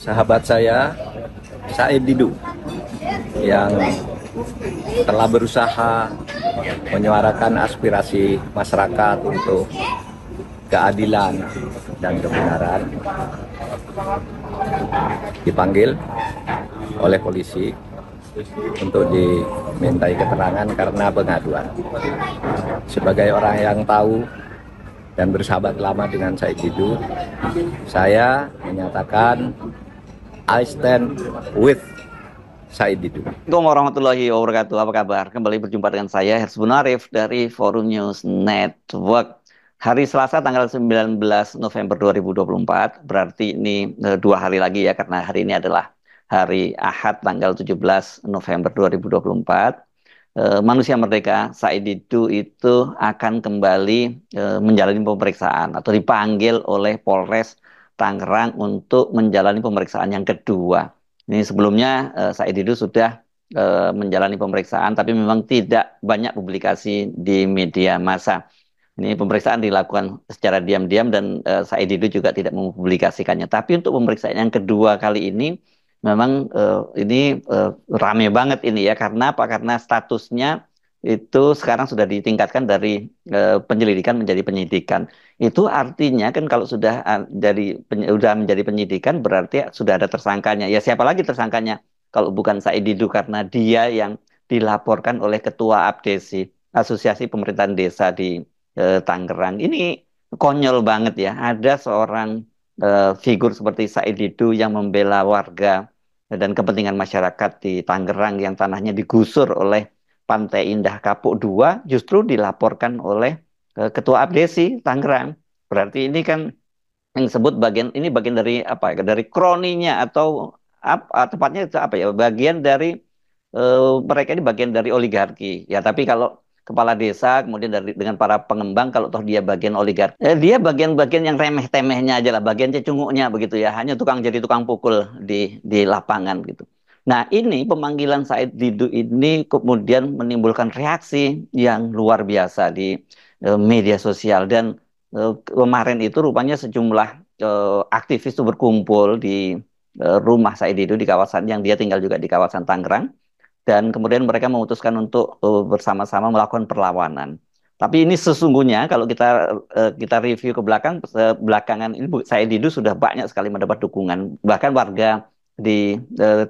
sahabat saya, Said Didu, yang telah berusaha menyuarakan aspirasi masyarakat untuk keadilan dan kebenaran, dipanggil oleh polisi untuk dimintai keterangan karena pengaduan. Sebagai orang yang tahu dan bersahabat lama dengan Said Didu, saya menyatakan I stand with Said Didu. Assalamualaikum warahmatullahi wabarakatuh. Apa kabar? Kembali berjumpa dengan saya Hersbun Arif dari Forum News Network. Hari Selasa tanggal 19 November 2024. Berarti ini 2 hari lagi ya, karena hari ini adalah hari Ahad tanggal 17 November 2024. Manusia Merdeka Said Didu itu akan kembali menjalani pemeriksaan atau dipanggil oleh Polres Tangerang untuk menjalani pemeriksaan yang kedua. Ini sebelumnya Said Didu sudah menjalani pemeriksaan, tapi memang tidak banyak publikasi di media massa. Ini pemeriksaan dilakukan secara diam-diam dan Said Didu juga tidak mempublikasikannya. Tapi untuk pemeriksaan yang kedua kali ini, memang ini rame banget ini ya. Karena apa? Karena statusnya itu sekarang sudah ditingkatkan dari penyelidikan menjadi penyidikan. Itu artinya kan kalau sudah sudah menjadi penyidikan berarti sudah ada tersangkanya. Ya siapa lagi tersangkanya kalau bukan Said Didu, karena dia yang dilaporkan oleh Ketua APDESI, Asosiasi Pemerintahan Desa di Tangerang. Ini konyol banget ya. Ada seorang figur seperti Said Didu yang membela warga dan kepentingan masyarakat di Tangerang yang tanahnya digusur oleh Pantai Indah Kapuk II, justru dilaporkan oleh Ketua APDESI Tangerang. Berarti ini kan yang disebut bagian dari apa ya? Dari kroninya atau apa, tepatnya itu apa ya? Bagian dari mereka ini bagian dari oligarki. Ya, tapi kalau kepala desa kemudian dengan para pengembang, kalau toh dia bagian oligarki, dia bagian-bagian yang remeh-temehnya aja lah, bagian cecunguknya begitu ya, hanya jadi tukang pukul di lapangan gitu. Nah, ini pemanggilan Said Didu ini kemudian menimbulkan reaksi yang luar biasa di media sosial, dan kemarin itu rupanya sejumlah aktivis itu berkumpul di rumah Said Didu di kawasan yang dia tinggal juga di kawasan Tangerang, dan kemudian mereka memutuskan untuk bersama-sama melakukan perlawanan. Tapi ini sesungguhnya kalau kita review ke belakang, belakangan ini Said Didu sudah banyak sekali mendapat dukungan. Bahkan warga di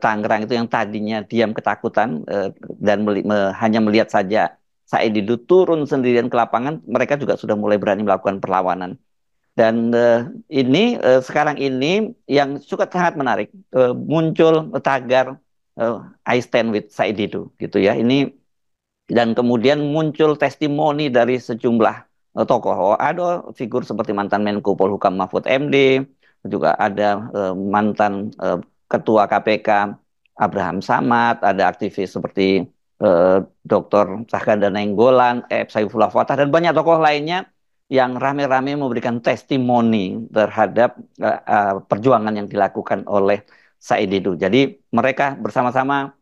Tangerang itu yang tadinya diam ketakutan dan hanya melihat saja Said Didu turun sendirian ke lapangan, mereka juga sudah mulai berani melakukan perlawanan. Dan ini sekarang ini yang sangat menarik, muncul tagar I stand with Said Didu gitu ya. Ini dan kemudian muncul testimoni dari sejumlah tokoh. Ada figur seperti mantan Menko Polhukam Mahfud MD, juga ada mantan Ketua KPK Abraham Samad, ada aktivis seperti Dr. Cahganda Nainggolan, Saifullah Fatah, dan banyak tokoh lainnya yang rame-rame memberikan testimoni terhadap perjuangan yang dilakukan oleh Said Didu. Jadi mereka bersama-sama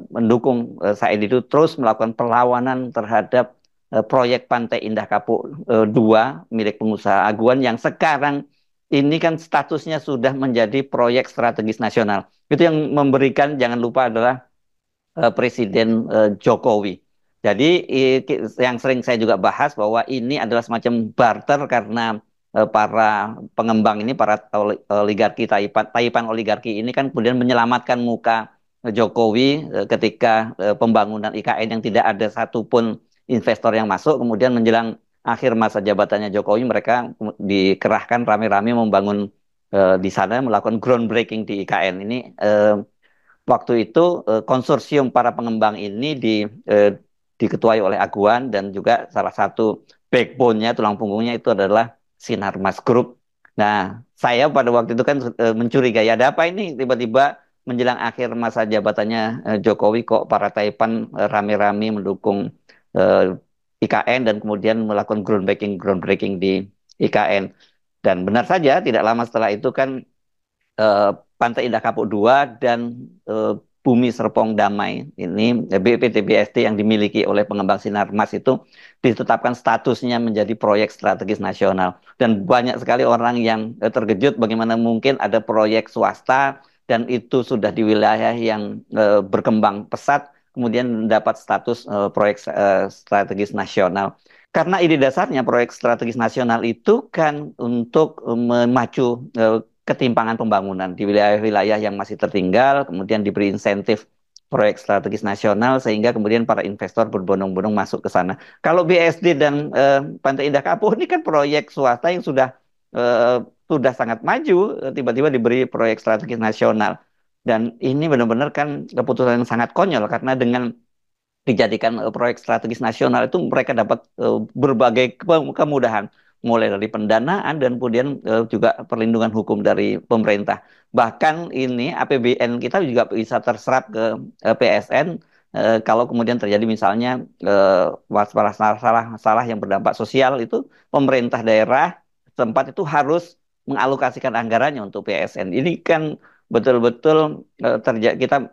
mendukung Said Didu terus melakukan perlawanan terhadap proyek Pantai Indah Kapuk II milik pengusaha Aguan, yang sekarang ini kan statusnya sudah menjadi proyek strategis nasional. Itu yang memberikan, jangan lupa, adalah Presiden Jokowi. Jadi yang sering saya juga bahas bahwa ini adalah semacam barter, karena para pengembang ini, para oligarki Taipan oligarki ini kan kemudian menyelamatkan muka Jokowi ketika pembangunan IKN yang tidak ada satupun investor yang masuk. Kemudian menjelang akhir masa jabatannya Jokowi, mereka dikerahkan rame-rame membangun di sana, melakukan groundbreaking di IKN ini. Waktu itu konsorsium para pengembang ini diketuai oleh Aguan, dan juga salah satu backbone-nya, tulang punggungnya itu adalah Sinarmas Group. Nah, saya pada waktu itu kan mencurigai ada apa ini, tiba-tiba menjelang akhir masa jabatannya Jokowi kok para Taipan rame-rame mendukung IKN dan kemudian melakukan groundbreaking di IKN. Dan benar saja tidak lama setelah itu kan eh, Pantai Indah Kapuk II dan Bumi Serpong Damai ini BPTBSD yang dimiliki oleh pengembang sinar Mas itu ditetapkan statusnya menjadi proyek strategis nasional. Dan banyak sekali orang yang terkejut bagaimana mungkin ada proyek swasta dan itu sudah di wilayah yang berkembang pesat kemudian mendapat status proyek strategis nasional. Karena ide dasarnya proyek strategis nasional itu kan untuk memacu ketimpangan pembangunan di wilayah-wilayah yang masih tertinggal, kemudian diberi insentif proyek strategis nasional sehingga kemudian para investor berbondong-bondong masuk ke sana. Kalau BSD dan Pantai Indah Kapuk ini kan proyek swasta yang sudah sangat maju, tiba-tiba diberi proyek strategis nasional. Dan ini benar-benar kan keputusan yang sangat konyol karena dengan dijadikan proyek strategis nasional itu mereka dapat berbagai kemudahan mulai dari pendanaan dan kemudian juga perlindungan hukum dari pemerintah. Bahkan ini APBN kita juga bisa terserap ke PSN kalau kemudian terjadi misalnya masalah yang berdampak sosial itu pemerintah daerah tempat itu harus mengalokasikan anggarannya untuk PSN. Ini kan betul-betul terjadi kita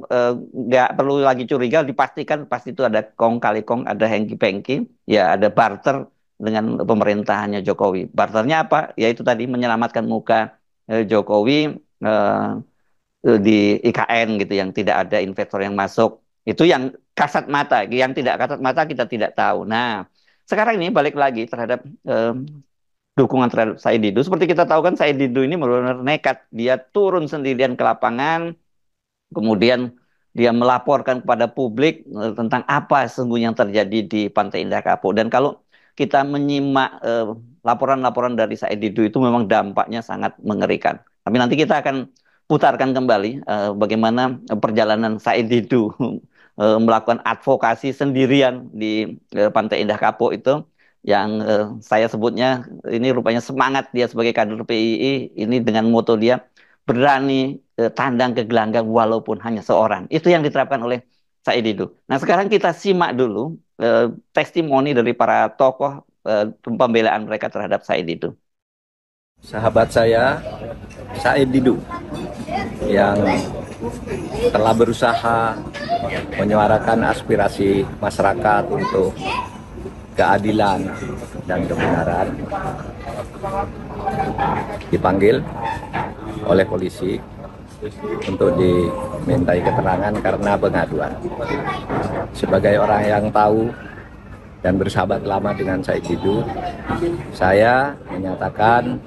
nggak perlu lagi curiga, dipastikan pasti itu ada kong kali kong, ada hengki-pengki, ya ada barter dengan pemerintahannya Jokowi. Barternya apa? Yaitu tadi menyelamatkan muka Jokowi di IKN gitu yang tidak ada investor yang masuk. Itu yang kasat mata, yang tidak kasat mata kita tidak tahu. Nah, sekarang ini balik lagi terhadap dukungan terhadap Said Didu. Seperti kita tahu kan Said Didu ini benar-benar nekat. Dia turun sendirian ke lapangan, kemudian dia melaporkan kepada publik tentang apa sesungguhnya yang terjadi di Pantai Indah Kapuk. Dan kalau kita menyimak laporan-laporan dari Said Didu itu memang dampaknya sangat mengerikan. Tapi nanti kita akan putarkan kembali bagaimana perjalanan Said Didu melakukan advokasi sendirian di Pantai Indah Kapuk itu yang saya sebutnya ini rupanya semangat dia sebagai kader PII ini dengan moto dia berani tandang ke gelanggang walaupun hanya seorang. Itu yang diterapkan oleh Said Didu. Nah sekarang kita simak dulu testimoni dari para tokoh pembelaan mereka terhadap Said Didu. Sahabat saya, Said Didu, yang telah berusaha menyuarakan aspirasi masyarakat untuk keadilan dan kebenaran, dipanggil oleh polisi untuk dimintai keterangan karena pengaduan. Sebagai orang yang tahu dan bersahabat lama dengan Said Didu, saya menyatakan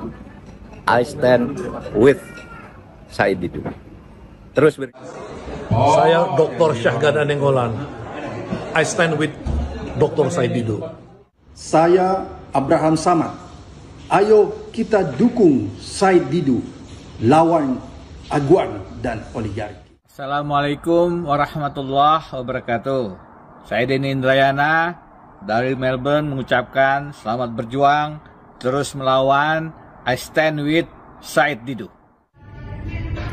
I stand with Said Didu. Terus Saya Dr. Syahganda Nenggolan. I stand with Dr. Said Didu. Saya Abraham Samad. Ayo kita dukung Said Didu, lawan aguan dan oligarki. Assalamualaikum warahmatullahi wabarakatuh. Saya Denny Indrayana dari Melbourne mengucapkan selamat berjuang, terus melawan. I stand with Said Didu.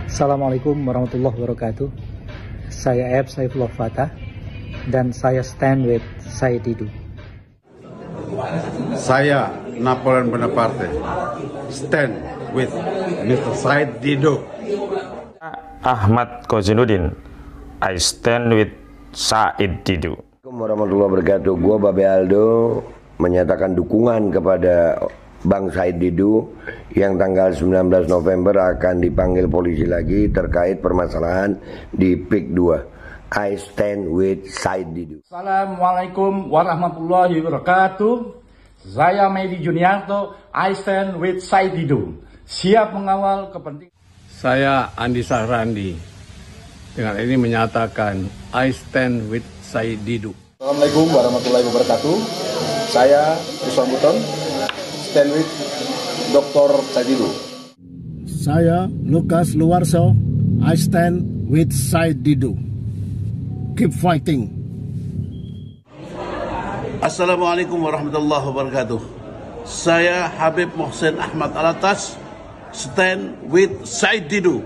Assalamualaikum warahmatullahi wabarakatuh. Saya Eb Saifullah Fatah dan saya stand with Said Didu. Saya Napoleon Bonaparte, stand with Mr. Said Didu. Ahmad Kozinuddin, I stand with Said Didu. Assalamualaikum warahmatullahi wabarakatuh. Gua Babe Aldo menyatakan dukungan kepada Bang Said Didu yang tanggal 19 November akan dipanggil polisi lagi terkait permasalahan di PIK 2. I stand with Said Didu. Assalamualaikum warahmatullahi wabarakatuh. Saya Medi Juniarto. I stand with Said Didu. Siap mengawal kepentingan. Saya Andi Sahrandi. Dengan ini menyatakan I stand with Said Didu. Assalamualaikum warahmatullahi wabarakatuh. Saya Usman Buton. Stand with Dr. Said Didu. Saya Lukas Luarso. I stand with Said Didu. Keep fighting. Assalamualaikum warahmatullahi wabarakatuh. Saya Habib Mohsen Ahmad Alatas, stand with Said Didu.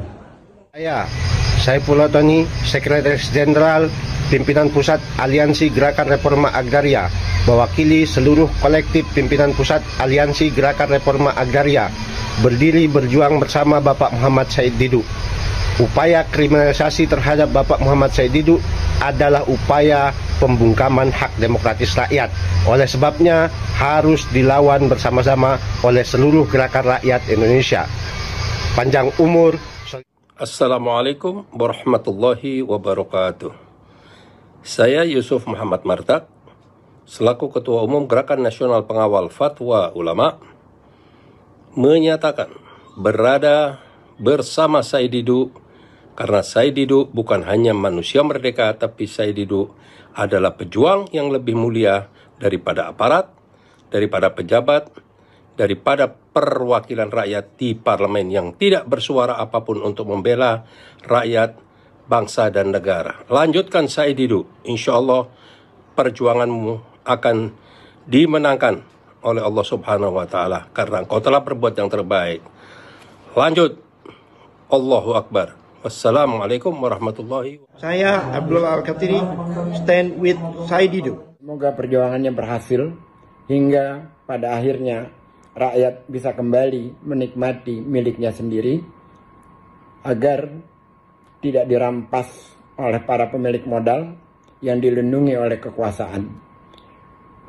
Saya Saifullah Tony, Sekretaris Jenderal Pimpinan Pusat Aliansi Gerakan Reforma Agraria, mewakili seluruh kolektif Pimpinan Pusat Aliansi Gerakan Reforma Agraria, berdiri berjuang bersama Bapak Muhammad Said Didu Upaya kriminalisasi terhadap Bapak Muhammad Said Didu adalah upaya pembungkaman hak demokratis rakyat. Oleh sebabnya harus dilawan bersama-sama oleh seluruh gerakan rakyat Indonesia. Panjang umur. Assalamualaikum warahmatullahi wabarakatuh. Saya Yusuf Muhammad Martak, selaku Ketua Umum Gerakan Nasional Pengawal Fatwa Ulama, menyatakan berada bersama Said Didu karena Said Didu bukan hanya manusia merdeka, tapi Said Didu adalah pejuang yang lebih mulia daripada aparat, daripada pejabat, daripada perwakilan rakyat di parlemen yang tidak bersuara apapun untuk membela rakyat, bangsa, dan negara. Lanjutkan Said Didu, insya Allah perjuanganmu akan dimenangkan oleh Allah Subhanahu wa Ta'ala karena engkau telah berbuat yang terbaik. Lanjut, Allahu Akbar. Wassalamualaikum warahmatullahi wabarakatuh. Saya Abdullah Al-Katiri, stand with Said Didu. Semoga perjuangannya berhasil hingga pada akhirnya rakyat bisa kembali menikmati miliknya sendiri agar tidak dirampas oleh para pemilik modal yang dilindungi oleh kekuasaan.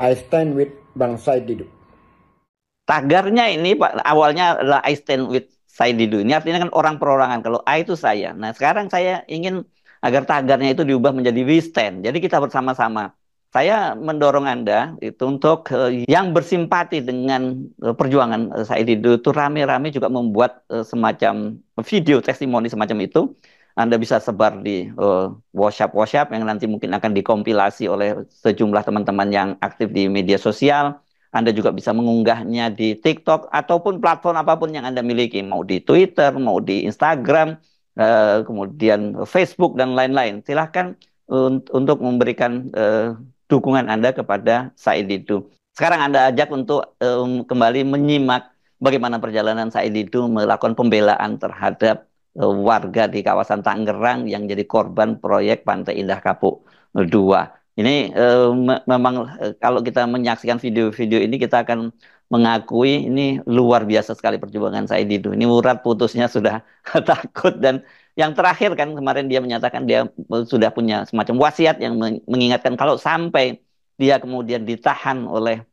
I stand with Bang Said Didu. Tagarnya ini Pak, awalnya adalah I stand with Said Didu. Ini artinya kan orang perorangan. Kalau I itu saya. Nah sekarang saya ingin agar tagarnya itu diubah menjadi we stand. Jadi kita bersama-sama. Saya mendorong Anda itu untuk yang bersimpati dengan perjuangan Said Didu itu rame-rame juga membuat semacam video testimoni semacam itu. Anda bisa sebar di WhatsApp yang nanti mungkin akan dikompilasi oleh sejumlah teman-teman yang aktif di media sosial. Anda juga bisa mengunggahnya di TikTok ataupun platform apapun yang Anda miliki, mau di Twitter, mau di Instagram, kemudian Facebook dan lain-lain. Silahkan untuk memberikan dukungan Anda kepada Said Didu. Sekarang Anda ajak untuk kembali menyimak bagaimana perjalanan Said Didu melakukan pembelaan terhadap warga di kawasan Tangerang yang jadi korban proyek Pantai Indah Kapuk 2. Ini memang kalau kita menyaksikan video-video ini kita akan mengakui ini luar biasa sekali perjuangan Said Didu. Ini urat putusnya sudah takut, dan yang terakhir kan kemarin dia menyatakan dia sudah punya semacam wasiat yang mengingatkan kalau sampai dia kemudian ditahan oleh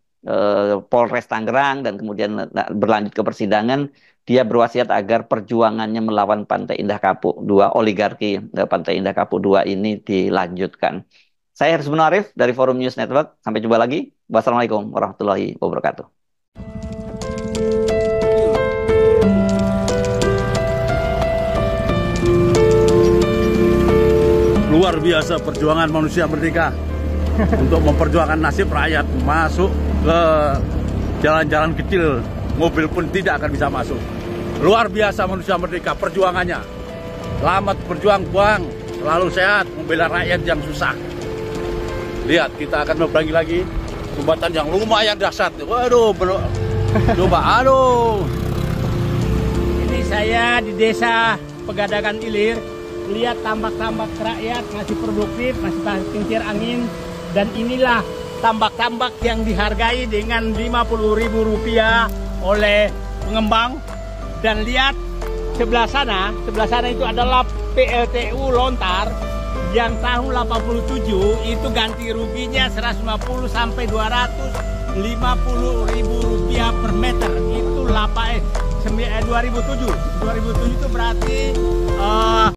Polres Tangerang dan kemudian berlanjut ke persidangan, dia berwasiat agar perjuangannya melawan Pantai Indah Kapuk 2, oligarki Pantai Indah Kapuk 2 ini dilanjutkan. Saya Hersbun Arif dari Forum News Network. Sampai jumpa lagi. Wassalamualaikum warahmatullahi wabarakatuh. Luar biasa perjuangan manusia merdeka untuk memperjuangkan nasib rakyat, masuk ke jalan-jalan kecil, mobil pun tidak akan bisa masuk. Luar biasa manusia merdeka perjuangannya. Selamat berjuang, Bang. Selalu sehat, membela rakyat yang susah. Lihat, kita akan membangun lagi jembatan yang lumayan dahsyat. Waduh, coba, aduh. Ini saya di desa Pegadagan Ilir, lihat tambak-tambak rakyat masih produktif, masih kincir angin, dan inilah tambak-tambak yang dihargai dengan Rp50.000 oleh pengembang. Dan lihat sebelah sana itu adalah PLTU Lontar yang tahun 87 itu ganti ruginya 150 sampai Rp250.000 per meter. Itu 2007 itu berarti